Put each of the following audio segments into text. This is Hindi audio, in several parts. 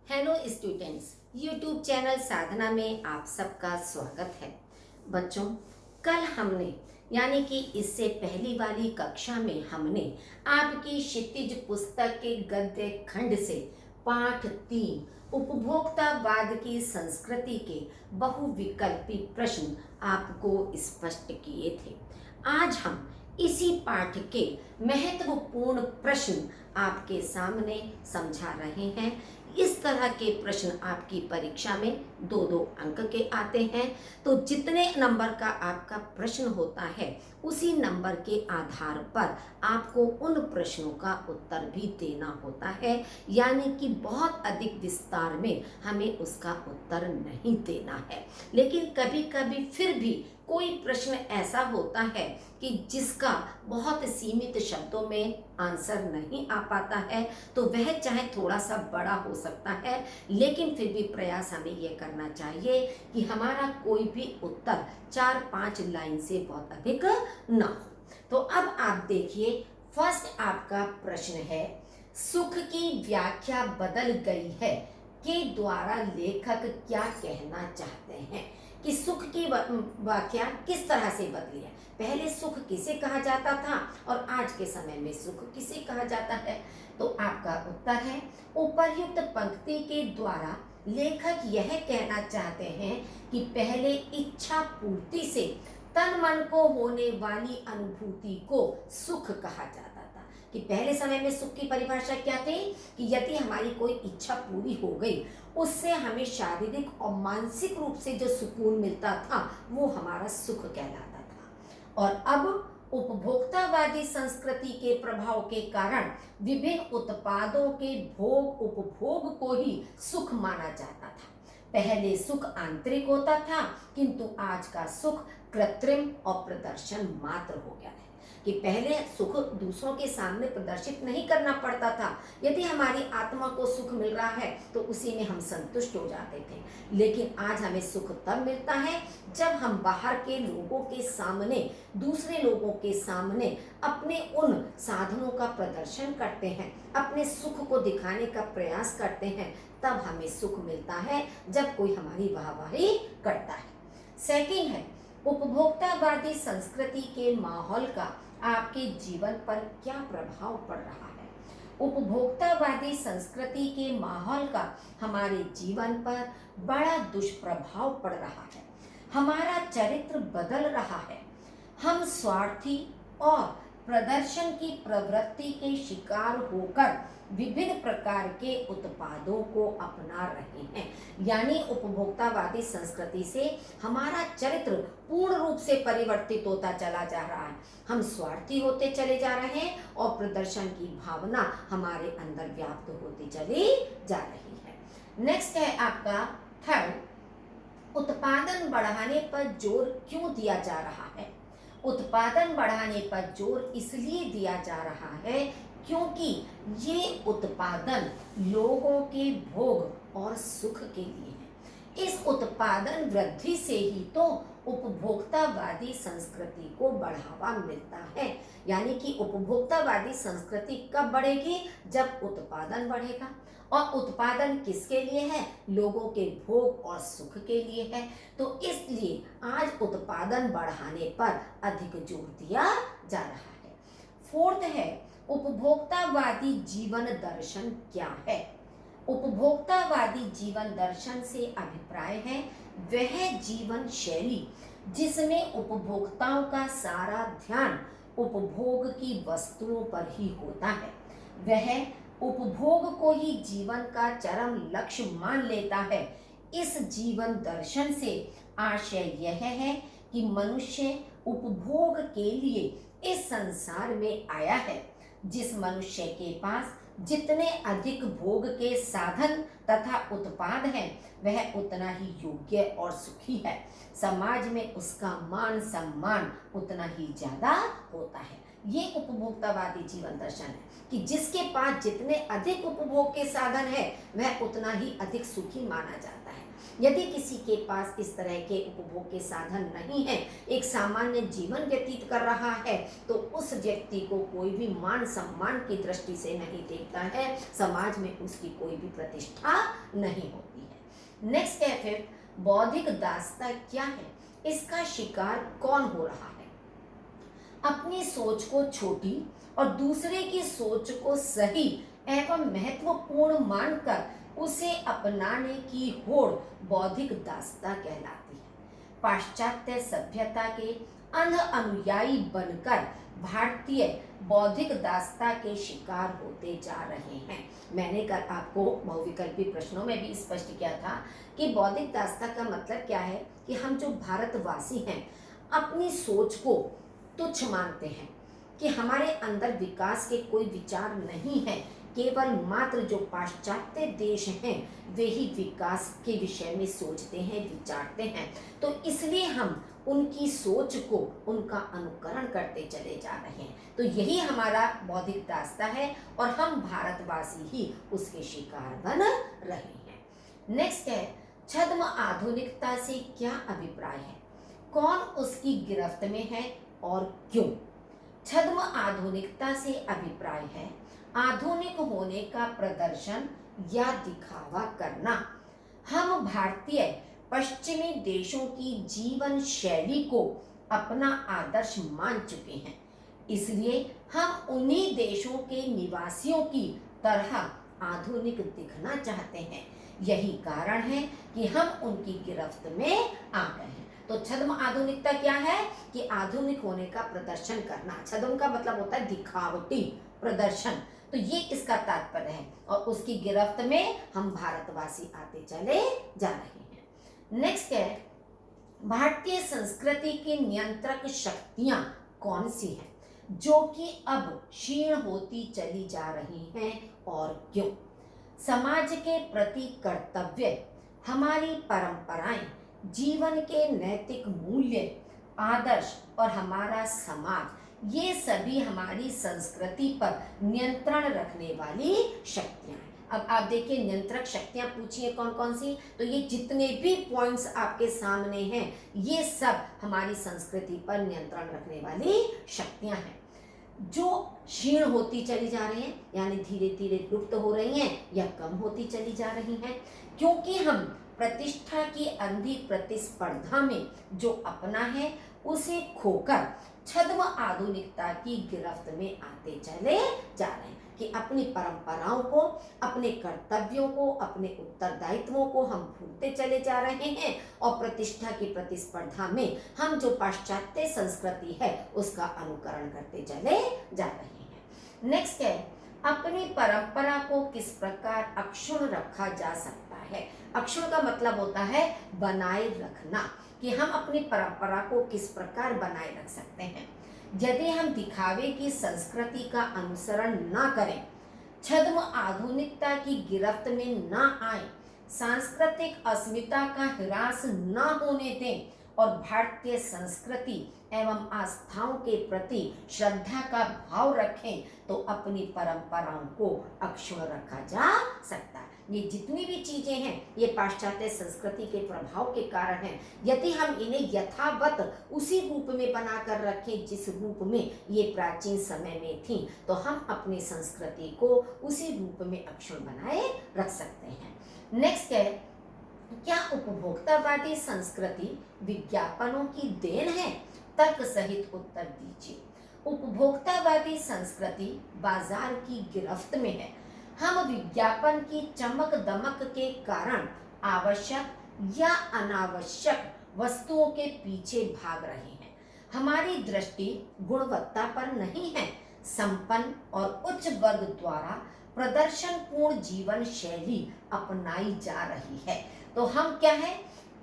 हेलो स्टूडेंट्स, यूट्यूब चैनल साधना में आप सबका स्वागत है। बच्चों, कल हमने यानी कि इससे पहली वाली कक्षा में हमने आपकी क्षितिज पुस्तक के गद्य खंड से पाठ 3 उपभोक्तावाद की संस्कृति के बहुविकल्पी प्रश्न आपको स्पष्ट किए थे। आज हम इसी पाठ के महत्वपूर्ण प्रश्न आपके सामने समझा रहे हैं। इस तरह के प्रश्न आपकी परीक्षा में 2-2 अंक के आते हैं। तो जितने नंबर का आपका प्रश्न होता है उसी नंबर के आधार पर आपको उन प्रश्नों का उत्तर भी देना होता है, यानी कि बहुत अधिक विस्तार में हमें उसका उत्तर नहीं देना है। लेकिन कभी कभी फिर भी कोई प्रश्न ऐसा होता है कि जिसका बहुत सीमित शब्दों में आंसर नहीं आ पाता है, तो वह चाहे थोड़ा सा बड़ा हो सकता है, लेकिन फिर भी प्रयास हमें यह करना चाहिए कि हमारा कोई भी उत्तर 4-5 लाइन से बहुत अधिक ना हो। तो अब आप देखिए, फर्स्ट आपका प्रश्न है, सुख की व्याख्या बदल गई है के द्वारा लेखक क्या कहना चाहते हैं कि सुख की व्याख्या किस तरह से बदली है। पहले सुख किसे कहा जाता था और आज के समय में सुख किसे कहा जाता है। तो आपका उत्तर है, उपर्युक्त पंक्ति के द्वारा लेखक यह कहना चाहते हैं कि पहले इच्छा पूर्ति से तन मन को होने वाली अनुभूति को सुख कहा जाता था। कि पहले समय में सुख की परिभाषा क्या थी कि यदि हमारी कोई इच्छा पूरी हो गई, उससे हमें शारीरिक और मानसिक रूप से जो सुकून मिलता था वो हमारा सुख कहलाता था। और अब उपभोक्तावादी संस्कृति के प्रभाव के कारण विभिन्न उत्पादों के भोग उपभोग को ही सुख माना जाता था। पहले सुख आंतरिक होता था, किंतु आज का सुख कृत्रिम और प्रदर्शन मात्र हो गया है। कि पहले सुख दूसरों के सामने प्रदर्शित नहीं करना पड़ता था। यदि हमारी आत्मा को सुख मिल रहा है तो उसी में हम संतुष्ट हो जाते थे, लेकिन आज हमें सुख तब मिलता है जब हम बाहर के लोगों के सामने, दूसरे लोगों के सामने अपने उन साधनों का प्रदर्शन करते हैं, अपने सुख को दिखाने का प्रयास करते हैं, तब हमें सुख मिलता है जब कोई हमारी वाहवाही करता है। सेकंड है, उपभोक्तावादी संस्कृति के माहौल का आपके जीवन पर क्या प्रभाव पड़ रहा है। उपभोक्तावादी संस्कृति के माहौल का हमारे जीवन पर बड़ा दुष्प्रभाव पड़ रहा है। हमारा चरित्र बदल रहा है। हम स्वार्थी और प्रदर्शन की प्रवृत्ति के शिकार होकर विभिन्न प्रकार के उत्पादों को अपना रहे हैं। यानी उपभोक्तावादी संस्कृति से हमारा चरित्र पूर्ण रूप से परिवर्तित होता चला जा रहा है। हम स्वार्थी होते चले जा रहे हैं और प्रदर्शन की भावना हमारे अंदर व्याप्त होती चली जा रही है। नेक्स्ट है आपका थर्ड, उत्पादन बढ़ाने पर जोर क्यों दिया जा रहा है। उत्पादन बढ़ाने पर जोर इसलिए दिया जा रहा है क्योंकि ये उत्पादन लोगों के भोग और सुख के लिए है। इस उत्पादन वृद्धि से ही तो उपभोक्तावादी संस्कृति को बढ़ावा मिलता है। यानी कि उपभोक्तावादी संस्कृति कब बढ़ेगी, जब उत्पादन बढ़ेगा। और उत्पादन किसके लिए है, लोगों के भोग और सुख के लिए है। तो इसलिए आज उत्पादन बढ़ाने पर अधिक जोर दिया जा रहा है। फोर्थ है, उपभोक्तावादी जीवन दर्शन क्या है। उपभोक्तावादी जीवन दर्शन से अभिप्राय है वह जीवन शैली जिसमें उपभोक्ताओं का सारा ध्यान उपभोग की वस्तुओं पर ही होता है। वह उपभोग को ही जीवन का चरम लक्ष्य मान लेता है। इस जीवन दर्शन से आशय यह है कि मनुष्य उपभोग के लिए इस संसार में आया है। जिस मनुष्य के पास जितने अधिक भोग के साधन तथा उत्पाद हैं, वह उतना ही योग्य और सुखी है। समाज में उसका मान सम्मान उतना ही ज्यादा होता है। ये उपभोक्तावादी जीवन दर्शन है कि जिसके पास जितने अधिक उपभोग के साधन है वह उतना ही अधिक सुखी माना जाता है। यदि किसी के पास इस तरह के उपभोग के साधन नहीं है, एक सामान्य जीवन व्यतीत कर रहा है, तो उस व्यक्ति को कोई भी मान सम्मान की दृष्टि से नहीं देखता है, समाज में उसकी कोई भी प्रतिष्ठा नहीं होती है। नेक्स्ट है फिफ्थ, बौद्धिक दासता क्या है, इसका शिकार कौन हो रहा है। अपनी सोच को छोटी और दूसरे की सोच को सही एवं महत्वपूर्ण मानकर उसे अपनाने की होड़ बौद्धिक दासता कहलाती है। पाश्चात्य सभ्यता के अंध अनुयायी बनकर भारतीय बौद्धिक दासता के शिकार होते जा रहे हैं। मैंने कल आपको बहुविकल्पी प्रश्नों में भी स्पष्ट किया था कि बौद्धिक दासता का मतलब क्या है कि हम जो भारतवासी हैं अपनी सोच को तुच्छ मानते हैं कि हमारे अंदर विकास के कोई विचार नहीं है, केवल मात्र जो पाश्चात्य देश हैं वे ही विकास के विषय में सोचते हैं, विचारते हैं। तो इसलिए हम उनकी सोच को, उनका अनुकरण करते चले जा रहे हैं। तो यही हमारा बौद्धिक दासता है और हम भारतवासी ही उसके शिकार बन रहे हैं। नेक्स्ट है, छद्म आधुनिकता से क्या अभिप्राय है, कौन उसकी गिरफ्त में है और क्यों। छद्म आधुनिकता से अभिप्राय है आधुनिक होने का प्रदर्शन या दिखावा करना। हम भारतीय पश्चिमी देशों की जीवन शैली को अपना आदर्श मान चुके हैं, इसलिए हम उन्हीं देशों के निवासियों की तरह आधुनिक दिखना चाहते हैं। यही कारण है कि हम उनकी गिरफ्त में आ गए हैं। तो छद्म आधुनिकता क्या है कि आधुनिक होने का प्रदर्शन करना। छद्म का मतलब होता है दिखावटी प्रदर्शन, तो ये इसका तात्पर्य है और उसकी गिरफ्त में हम भारतवासी आते चले जा रहे हैं। नेक्स्ट है, भारतीय संस्कृति की नियंत्रक शक्तियां कौन सी हैं जो कि अब क्षीण होती चली जा रही हैं और क्यों। समाज के प्रति कर्तव्य, हमारी परंपराएं, जीवन के नैतिक मूल्य, आदर्श और हमारा समाज, ये सभी हमारी संस्कृति पर नियंत्रण रखने वाली शक्तियां हैं। अब आप देखिए, नियंत्रक शक्तियां पूछिए कौन कौन सी, तो ये जितने भी पॉइंट्स आपके सामने हैं ये सब हमारी संस्कृति पर नियंत्रण रखने वाली शक्तियां हैं जो क्षीण होती चली जा रही हैं, यानी धीरे धीरे लुप्त हो रही हैं या कम होती चली जा रही हैं, क्योंकि हम प्रतिष्ठा की अंधी प्रतिस्पर्धा में जो अपना है उसे खोकर छद्म आधुनिकता की गिरफ्त में आते चले जा रहे हैं कि अपनी परंपराओं को, अपने कर्तव्यों को, अपने उत्तरदायित्वों को हम भूलते चले जा रहे हैं और प्रतिष्ठा की प्रतिस्पर्धा में हम जो पाश्चात्य संस्कृति है उसका अनुकरण करते चले जा रहे हैं। नेक्स्ट है, अपनी परंपरा को किस प्रकार अक्षुण्ण रखा जा सकता है। अक्षुण्ण का मतलब होता है बनाए रखना, कि हम अपनी परंपरा को किस प्रकार बनाए रख सकते हैं। यदि हम दिखावे की संस्कृति का अनुसरण ना करें, छद्म आधुनिकता की गिरफ्त में ना आए, सांस्कृतिक अस्मिता का ह्रास ना होने दें और भारतीय संस्कृति एवं आस्थाओं के प्रति श्रद्धा का भाव रखें, तो अपनी परंपराओं को अक्षुण्ण रखा जा सकता है। ये जितनी भी चीजें हैं ये पाश्चात्य संस्कृति के प्रभाव के कारण हैं। यदि हम इन्हें यथावत उसी रूप में बनाकर रखें जिस रूप में ये प्राचीन समय में थी, तो हम अपनी संस्कृति को उसी रूप में अक्षुण्ण बनाए रख सकते हैं। नेक्स्ट है, क्या उपभोक्तावादी संस्कृति विज्ञापनों की देन है। तर्क सहित उत्तर दीजिए। उपभोक्तावादी संस्कृति बाजार की गिरफ्त में है। हम विज्ञापन की चमक दमक के कारण आवश्यक या अनावश्यक वस्तुओं के पीछे भाग रहे हैं। हमारी दृष्टि गुणवत्ता पर नहीं है, संपन्न और उच्च वर्ग द्वारा प्रदर्शनपूर्ण जीवन शैली अपनाई जा रही है। तो हम क्या है,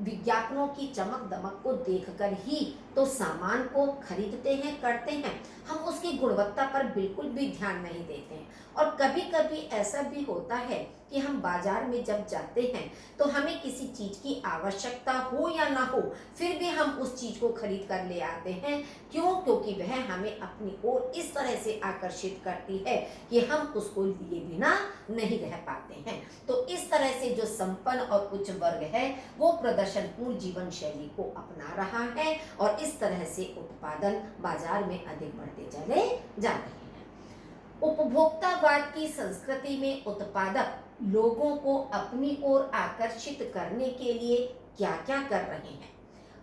विज्ञापनों की चमक दमक को देखकर ही तो सामान को खरीदते हैं, करते हैं, हम उसकी गुणवत्ता पर बिल्कुल भी ध्यान नहीं देते हैं। और कभी कभी ऐसा भी होता है कि हम बाजार में जब जाते हैं तो हमें किसी चीज़ की आवश्यकता हो या ना हो, फिर भी हम उस चीज़ को खरीद कर ले आते हैं। क्यों? क्योंकि वह हमें अपनी ओर इस तरह से आकर्षित करती है कि हम उसको लिए बिना नहीं रह पाते हैं। तो इस तरह से जो संपन्न और उच्च वर्ग है वो प्रदर्शनपूर्ण जीवन शैली को अपना रहा है और इस तरह से उत्पादन बाजार में अधिक बढ़ते चले जा रहे हैं। उपभोक्तावाद की संस्कृति में उत्पादक लोगों को अपनी ओर आकर्षित करने के लिए क्या क्या कर रहे हैं?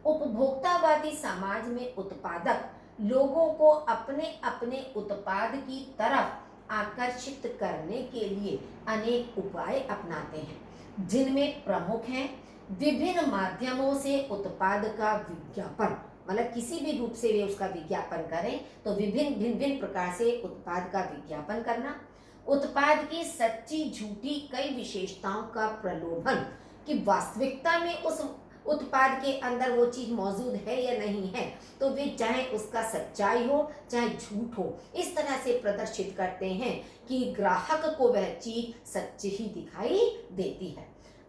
उपभोक्तावादी समाज में उत्पादक लोगों को अपने अपने उत्पाद की तरफ आकर्षित करने के लिए अनेक उपाय अपनाते हैं, जिनमें प्रमुख हैं विभिन्न माध्यमों से उत्पाद का विज्ञापन, मतलब किसी भी रूप से वे उसका विज्ञापन करें तो विभिन्न भिन्न भिन्न प्रकार से उत्पाद का विज्ञापन करना, उत्पाद की सच्ची झूठी कई विशेषताओं का प्रलोभन कि वास्तविकता में उस उत्पाद के अंदर वो चीज मौजूद है या नहीं है, तो वे चाहे उसका सच्चाई हो चाहे झूठ हो इस तरह से प्रदर्शित करते हैं कि ग्राहक को वह चीज सच्ची ही दिखाई देती है।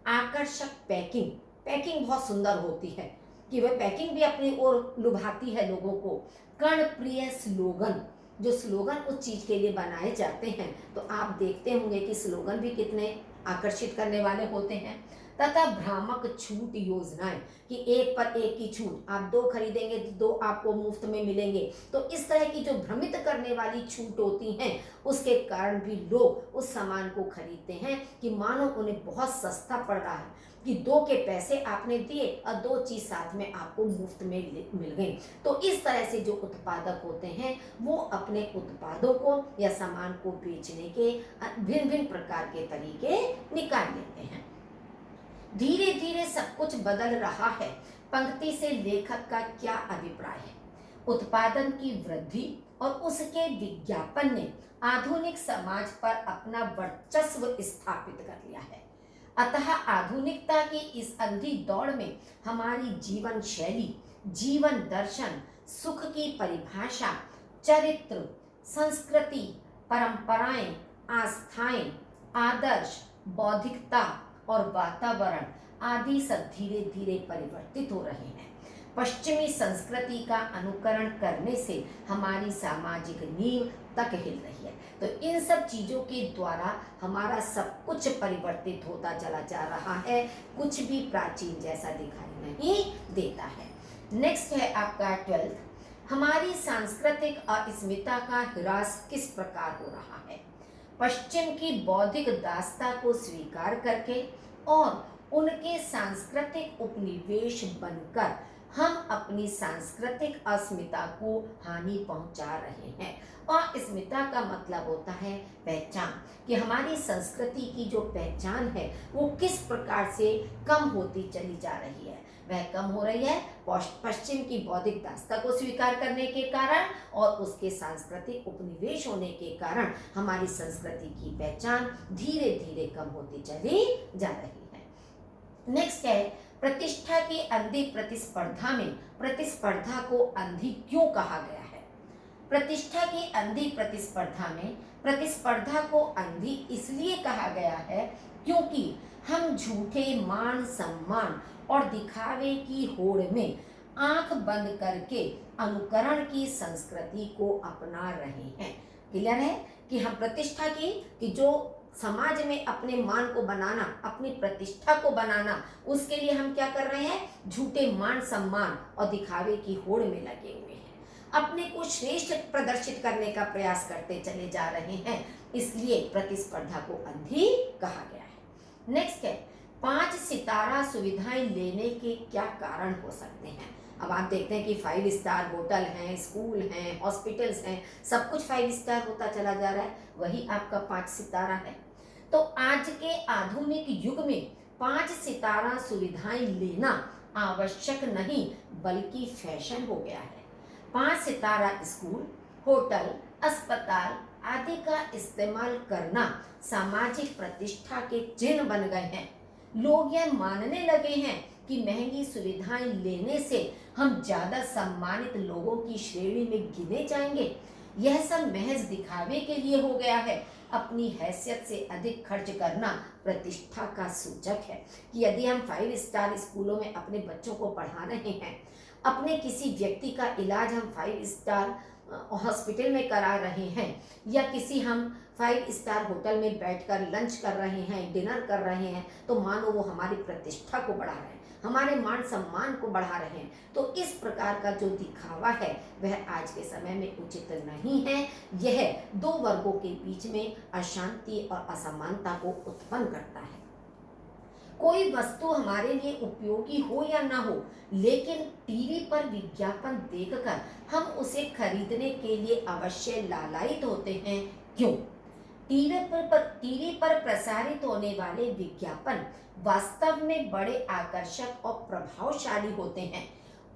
आकर्षक पैकिंग, पैकिंग बहुत सुंदर होती है कि वह पैकिंग भी अपनी ओर लुभाती है लोगों को। कर्णप्रिय स्लोगन, जो स्लोगन उस चीज के लिए बनाए जाते हैं तो आप देखते होंगे कि स्लोगन भी कितने आकर्षित करने वाले होते हैं। तथा भ्रामक छूट योजनाएं कि एक पर एक की छूट, आप 2 खरीदेंगे तो 2 आपको मुफ्त में मिलेंगे। तो इस तरह की जो भ्रमित करने वाली छूट होती हैं उसके कारण भी लोग उस सामान को खरीदते हैं कि मानो उन्हें बहुत सस्ता पड़ रहा है, कि 2 के पैसे आपने दिए और 2 चीज साथ में आपको मुफ्त में मिल गई। तो इस तरह से जो उत्पादक होते हैं वो अपने उत्पादों को या सामान को बेचने के भिन्न भिन्न प्रकार के तरीके निकाल लेते हैं। धीरे धीरे सब कुछ बदल रहा है, पंक्ति से लेखक का क्या अभिप्राय है? उत्पादन की वृद्धि और उसके विज्ञापन ने आधुनिक समाज पर अपना वर्चस्व स्थापित कर लिया है। अतः आधुनिकता की इस अंधी दौड़ में हमारी जीवन शैली, जीवन दर्शन, सुख की परिभाषा, चरित्र, संस्कृति, परंपराएं, आस्थाएं, आदर्श, बौद्धिकता और वातावरण आदि सब धीरे धीरे परिवर्तित हो रहे हैं। पश्चिमी संस्कृति का अनुकरण करने से हमारी सामाजिक नींव तक हिल रही है। तो इन सब चीजों के द्वारा हमारा सब कुछ परिवर्तित होता चला जा रहा है, कुछ भी प्राचीन जैसा दिखाई नहीं देता है। नेक्स्ट है आपका 12th, हमारी सांस्कृतिक अस्मिता का ह्रास किस प्रकार हो रहा है? पश्चिम की बौद्धिक दास्ता को स्वीकार करके और उनके सांस्कृतिक उपनिवेश बनकर हम अपनी सांस्कृतिक अस्मिता को हानि पहुंचा रहे हैं। और अस्मिता का मतलब होता है पहचान, कि हमारी संस्कृति की जो पहचान है वो किस प्रकार से कम होती चली जा रही है। वह कम हो रही है पश्चिम की बौद्धिक दास्ता को स्वीकार करने के कारण और उसके सांस्कृतिक उपनिवेश होने के कारण हमारी संस्कृति की पहचान धीरे धीरे कम होती चली जा रही है। नेक्स्ट है, प्रतिष्ठा की अंधी प्रतिस्पर्धा में प्रतिस्पर्धा को अंधी क्यों कहा गया है? प्रतिष्ठा की अंधी प्रतिस्पर्धा में प्रतिस्पर्धा को अंधी इसलिए कहा गया है क्योंकि हम झूठे मान सम्मान और दिखावे की होड़ में आंख बंद करके अनुकरण की संस्कृति को अपना रहे हैं। क्लियर है कि हम प्रतिष्ठा की कि जो समाज में अपने मान को बनाना, अपनी प्रतिष्ठा को बनाना, उसके लिए हम क्या कर रहे हैं? झूठे मान सम्मान और दिखावे की होड़ में लगे हुए हैं, अपने को श्रेष्ठ प्रदर्शित करने का प्रयास करते चले जा रहे हैं, इसलिए प्रतिस्पर्धा को अंधी कहा गया है। नेक्स्ट है, 5 सितारा सुविधाएं लेने के क्या कारण हो सकते हैं? अब आप देखते हैं कि 5 स्टार होटल हैं, स्कूल हैं, हॉस्पिटल्स हैं, सब कुछ 5 स्टार होता चला जा रहा है, वही आपका 5 सितारा है। तो आज के आधुनिक युग में 5 सितारा सुविधाएं लेना आवश्यक नहीं बल्कि फैशन हो गया है। 5 सितारा स्कूल, होटल, अस्पताल आदि का इस्तेमाल करना सामाजिक प्रतिष्ठा के चिन्ह बन गए हैं। लोग यह मानने लगे हैं कि महंगी सुविधाएं लेने से हम ज्यादा सम्मानित लोगों की श्रेणी में गिने जाएंगे। यह सब महज दिखावे के लिए हो गया है, अपनी हैसियत से अधिक खर्च करना प्रतिष्ठा का सूचक है। कि यदि हम 5 स्टार स्कूलों में अपने बच्चों को पढ़ा रहे हैं, अपने किसी व्यक्ति का इलाज हम 5 स्टार हॉस्पिटल में करा रहे हैं, या किसी हम 5 स्टार होटल में बैठकर लंच कर रहे हैं, डिनर कर रहे हैं, तो मानो वो हमारी प्रतिष्ठा को बढ़ा रहे हैं, हमारे मान सम्मान को बढ़ा रहे हैं। तो इस प्रकार का जो दिखावा है वह आज के समय में उचित नहीं है। यह दो वर्गों के बीच में अशांति और असमानता को उत्पन्न करता है। कोई वस्तु हमारे लिए उपयोगी हो या ना हो, लेकिन टीवी पर विज्ञापन देखकर हम उसे खरीदने के लिए अवश्य लालायित होते हैं। क्यों? टीवी पर प्रसारित होने वाले विज्ञापन वास्तव में बड़े आकर्षक और प्रभावशाली होते हैं।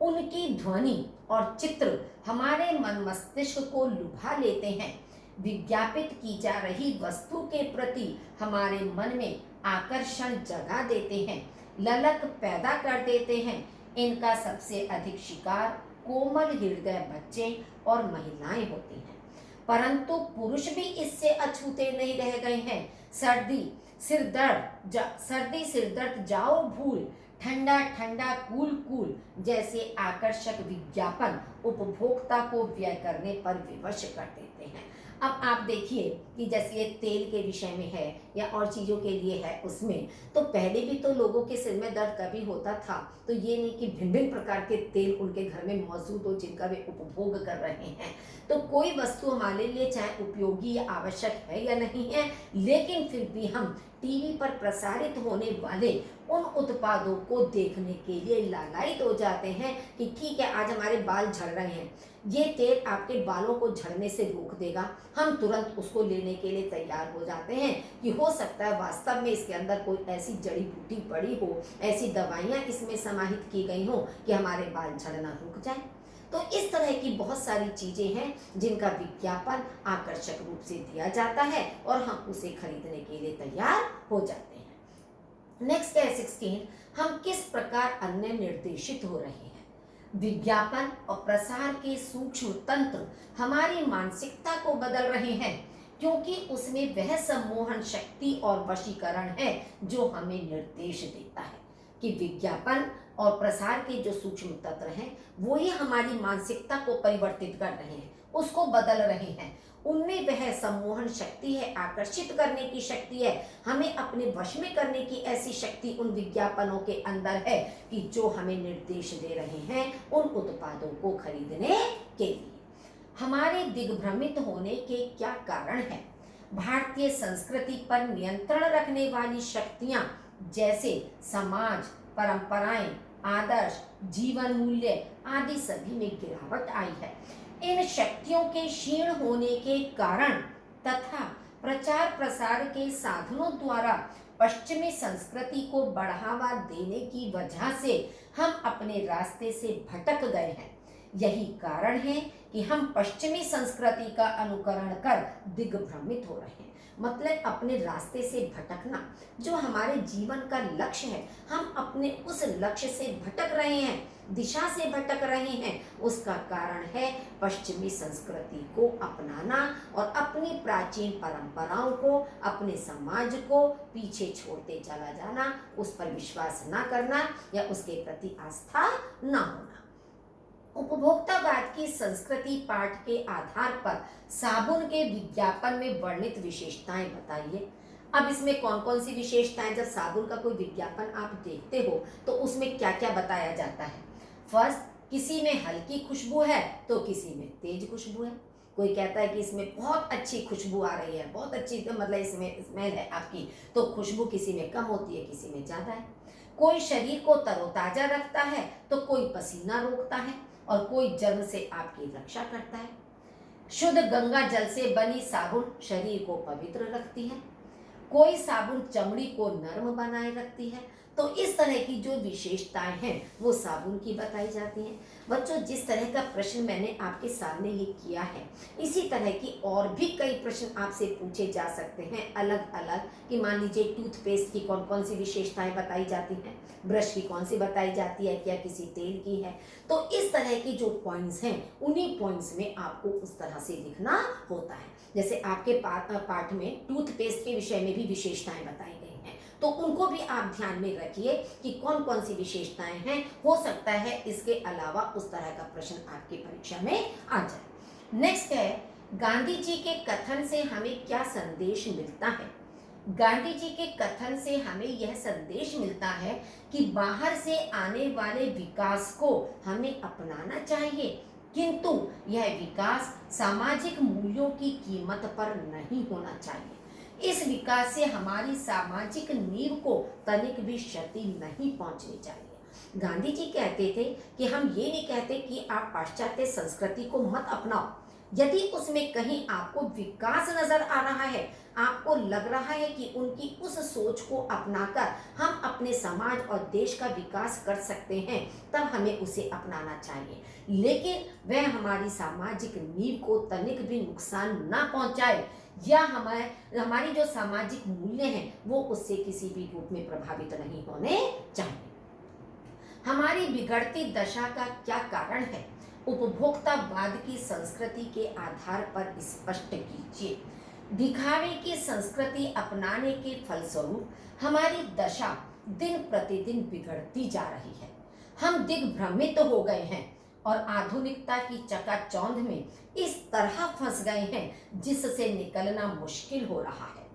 उनकी ध्वनि और चित्र हमारे मन मस्तिष्क को लुभा लेते हैं। विज्ञापित की जा रही वस्तु के प्रति हमारे मन में आकर्षण जगा देते हैं, ललक पैदा कर देते हैं। इनका सबसे अधिक शिकार कोमल हृदय बच्चे और महिलाएं होती हैं, परंतु पुरुष भी इससे अछूते नहीं रह गए हैं। सर्दी सिर दर्द जाओ भूल, ठंडा ठंडा कूल कूल जैसे आकर्षक विज्ञापन उपभोक्ता को व्यय करने पर विवश कर देते हैं। अब आप देखिए कि जैसे ये तेल के विषय में है या और चीज़ों के लिए है, उसमें तो पहले भी तो लोगों के सिर में दर्द कभी होता था, तो ये नहीं कि भिन्न भिन्न प्रकार के तेल उनके घर में मौजूद हो जिनका वे उपभोग कर रहे हैं। तो कोई वस्तु हमारे लिए चाहे उपयोगी या आवश्यक है या नहीं है, लेकिन फिर भी हम टीवी पर प्रसारित होने वाले उन उत्पादों को देखने के लिए लालायित हो जाते हैं कि ठीक है, आज हमारे बाल झड़ रहे हैं, ये तेल आपके बालों को झड़ने से रोक देगा। हम तुरंत उसको लेने के लिए तैयार हो जाते हैं कि हो सकता है वास्तव में इसके अंदर कोई ऐसी जड़ी बूटी पड़ी हो, ऐसी दवाइयाँ इसमें समाहित की गई हो कि हमारे बाल झड़ना रुक जाए। तो इस तरह की बहुत सारी चीज़ें हैं जिनका विज्ञापन आकर्षक रूप से दिया जाता है और हम उसे खरीदने के लिए तैयार हो जाते हैं। नेक्स्ट है 16, हम किस प्रकार अन्य निर्देशित हो रहे हैं। विज्ञापन और प्रसार के सूक्ष्म तंत्र हमारी मानसिकता को बदल रहे हैं, क्योंकि उसमें वह सम्मोहन शक्ति और वशीकरण है जो हमें निर्देश देता है। कि विज्ञापन और प्रसार के जो सूक्ष्म तंत्र हैं वो ही हमारी मानसिकता को परिवर्तित कर रहे हैं, उसको बदल रहे हैं। उनमें वह सम्मोहन शक्ति है, आकर्षित करने की शक्ति है, हमें अपने वश में करने की ऐसी शक्ति उन विज्ञापनों के अंदर है कि जो हमें निर्देश दे रहे हैं उन उत्पादों को खरीदने के लिए। हमारे दिग्भ्रमित होने के क्या कारण हैं? भारतीय संस्कृति पर नियंत्रण रखने वाली शक्तियां जैसे समाज, परंपराएं, आदर्श, जीवन मूल्य आदि सभी में गिरावट आई है। इन शक्तियों के क्षीण होने के कारण तथा प्रचार प्रसार के साधनों द्वारा पश्चिमी संस्कृति को बढ़ावा देने की वजह से हम अपने रास्ते से भटक गए हैं। यही कारण है कि हम पश्चिमी संस्कृति का अनुकरण कर दिग्भ्रमित हो रहे हैं। मतलब अपने रास्ते से भटकना, जो हमारे जीवन का लक्ष्य है, हम अपने उस लक्ष्य से भटक रहे हैं, दिशा से भटक रहे हैं। उसका कारण है पश्चिमी संस्कृति को अपनाना और अपनी प्राचीन परंपराओं को, अपने समाज को पीछे छोड़ते चला जाना, उस पर विश्वास ना करना या उसके प्रति आस्था ना होना। उपभोक्तावाद की संस्कृति पाठ के आधार पर साबुन के विज्ञापन में वर्णित विशेषताएं बताइए। अब इसमें कौन कौन सी विशेषताएं, जब साबुन का कोई विज्ञापन आप देखते हो तो उसमें क्या क्या बताया जाता है। फर्स्ट, किसी में हल्की खुशबू है तो किसी में तेज खुशबू है। कोई कहता है कि इसमें बहुत अच्छी खुशबू आ रही है, बहुत अच्छी मतलब इसमें स्मेल है आपकी, तो खुशबू किसी में कम होती है, किसी में ज़्यादा है। कोई शरीर को तरोताज़ा रखता है तो कोई पसीना रोकता है और कोई जर्म से आपकी रक्षा करता है। शुद्ध गंगा जल से बनी साबुन शरीर को पवित्र रखती है। कोई साबुन चमड़ी को नर्म बनाए रखती है। तो इस तरह की जो विशेषताएं हैं वो साबुन की बताई जाती हैं। बच्चों, जिस तरह का प्रश्न मैंने आपके सामने ये किया है, इसी तरह की और भी कई प्रश्न आपसे पूछे जा सकते हैं अलग अलग, कि मान लीजिए टूथपेस्ट की कौन कौन सी विशेषताएं बताई जाती हैं, ब्रश की कौन सी बताई जाती है, क्या किसी तेल की है। तो इस तरह के जो पॉइंट्स हैं, उन्हीं पॉइंट्स में आपको उस तरह से लिखना होता है। जैसे आपके पाठ में टूथपेस्ट के विषय में भी विशेषताएं बताई गई हैं, तो उनको भी आप ध्यान में रखिए कि कौन कौन सी विशेषताएं हैं। हो सकता है इसके अलावा उस तरह का प्रश्न आपकी परीक्षा में आ जाए। नेक्स्ट है, गांधी जी के कथन से हमें क्या संदेश मिलता है। गांधी जी के कथन से हमें यह संदेश मिलता है कि बाहर से आने वाले विकास को हमें अपनाना चाहिए, किंतु यह विकास सामाजिक मूल्यों की कीमत पर नहीं होना चाहिए। इस विकास से हमारी सामाजिक नींव को तनिक भी क्षति नहीं पहुंचनी चाहिए। गांधी जी कहते थे कि हम ये नहीं कहते कि आप पाश्चात्य संस्कृति को मत अपनाओ, यदि उसमें कहीं आपको विकास नजर आ रहा है, आपको लग रहा है कि उनकी उस सोच को अपनाकर हम अपने समाज और देश का विकास कर सकते हैं, तब हमें उसे अपनाना चाहिए, लेकिन वह हमारी सामाजिक नींव को तनिक भी नुकसान ना पहुंचाए, या हमारी जो सामाजिक मूल्य हैं वो उससे किसी भी रूप में प्रभावित नहीं होने चाहिए। हमारी बिगड़ती दशा का क्या कारण है, उपभोक्तावाद की संस्कृति के आधार पर स्पष्ट कीजिए। दिखावे की संस्कृति अपनाने के फलस्वरूप हमारी दशा दिन प्रतिदिन बिगड़ती जा रही है। हम दिग्भ्रमित हो गए हैं और आधुनिकता की चकाचौंध में इस तरह फंस गए हैं जिससे निकलना मुश्किल हो रहा है।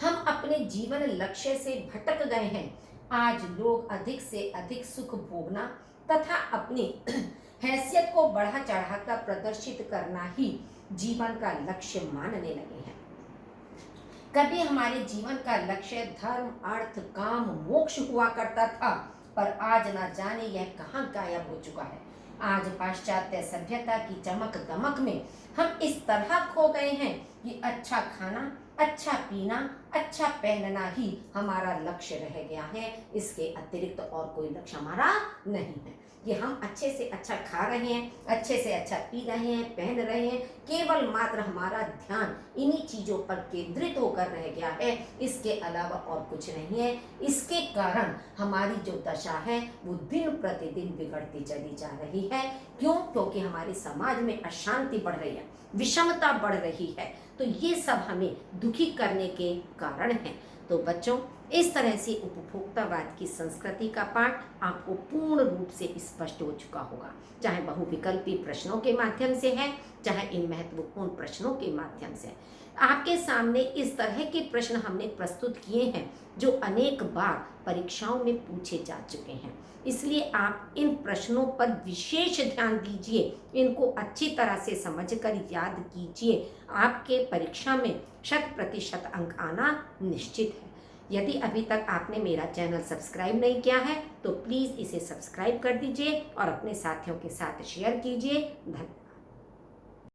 हम अपने जीवन लक्ष्य से भटक गए हैं। आज लोग अधिक से अधिक सुख भोगना तथा अपनी हैसियत को बढ़ा चढ़ाकर प्रदर्शित करना ही जीवन का लक्ष्य मानने लगे हैं। कभी हमारे जीवन का लक्ष्य धर्म, अर्थ, काम, मोक्ष हुआ करता था, पर आज ना जाने यह कहाँ गायब हो चुका है। आज पाश्चात्य सभ्यता की चमक दमक में हम इस तरह खो गए हैं कि अच्छा खाना, अच्छा पीना, अच्छा पहनना ही हमारा लक्ष्य रह गया है। इसके अतिरिक्त और कोई लक्ष्य हमारा नहीं है कि हम अच्छे से अच्छा खा रहे हैं, अच्छे से अच्छा पी रहे हैं, पहन रहे हैं, केवल मात्र हमारा ध्यान इन्हीं चीजों पर केंद्रित होकर रह गया है, इसके अलावा और कुछ नहीं है। इसके कारण हमारी जो दशा है वो दिन प्रतिदिन बिगड़ती चली जा रही है। क्यों? क्योंकि हमारे समाज में अशांति बढ़ रही है, विषमता बढ़ रही है। तो ये सब हमें दुखी करने के कारण हैं। तो बच्चों, इस तरह से उपभोक्तावाद की संस्कृति का पाठ आपको पूर्ण रूप से स्पष्ट हो चुका होगा, चाहे बहुविकल्पी प्रश्नों के माध्यम से है, चाहे इन महत्वपूर्ण प्रश्नों के माध्यम से। आपके सामने इस तरह के प्रश्न हमने प्रस्तुत किए हैं जो अनेक बार परीक्षाओं में पूछे जा चुके हैं, इसलिए आप इन प्रश्नों पर विशेष ध्यान दीजिए, इनको अच्छी तरह से समझकर याद कीजिए। आपके परीक्षा में 100% अंक आना निश्चित है। यदि अभी तक आपने मेरा चैनल सब्सक्राइब नहीं किया है तो प्लीज़ इसे सब्सक्राइब कर दीजिए और अपने साथियों के साथ शेयर कीजिए। धन्यवाद।